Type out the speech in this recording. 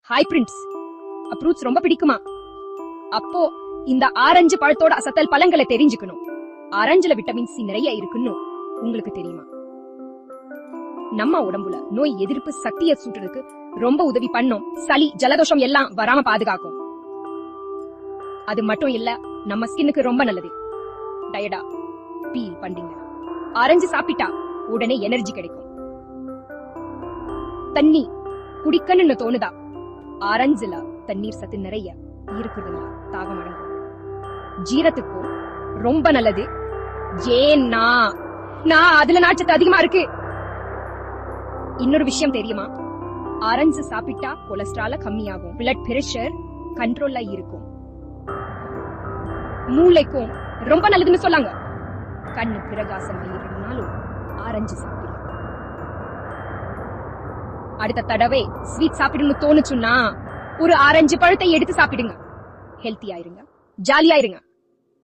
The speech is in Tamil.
ஹாய் பிரின்ஸ், ஃப்ரூட்ஸ் ரொம்ப பிடிக்குமா? அப்போ இந்த ஆரஞ்சு பழத்தோட அசத்தல் பழங்களை தெரிஞ்சுக்கணும். ஆரஞ்சுல விட்டமின் சி நிறைய இருக்குன்னு உங்களுக்கு தெரியுமா? நம்ம உடம்புல நோய் எதிர்ப்பு சக்தியை சூட்டுறதுக்கு ரொம்ப உதவி பண்ணும். சளி ஜலதோஷம் எல்லாம் வராம பாதுகாக்கும். அது மட்டும் இல்ல, நம்ம ஸ்கின்னுக்கு ரொம்ப நல்லது. டயர்டா ஃபீல் பண்றீங்க, ஆரஞ்சு சாப்பிட்டா உடனே எனர்ஜி கிடைக்கும். தண்ணி குடிக்கணும்னு தோணுதா? ஆரஞ்சுல தண்ணீர் சத்து நிறைய இருக்குதுனால தாகம் அடங்கும். ஜீரத்துக்கும் ரொம்ப நல்லது. ஏன்னா அதுல நார்ச்சத்து அதிகமா இருக்கு. இன்னொரு விஷயம் தெரியுமா? ஆரஞ்சு சாப்பிட்டா கொலஸ்ட்ரால கம்மியாகும், பிளட் பிரஷர் கண்ட்ரோல்ல இருக்கும், மூளைக்கும் ரொம்ப நல்லதுன்னு சொல்லாங்க. கண்ணு பிரகாசமா இருந்தாலும் ஆரஞ்சு சாப்பிடலாம். அடுத்த தடவை ஸ்வீட் சாப்பிடணும்னு தோணுச்சுன்னா ஒரு ஆரஞ்சு பழத்தை எடுத்து சாப்பிடுங்க. ஹெல்த்தியா இருங்க, ஜாலியா இருங்க.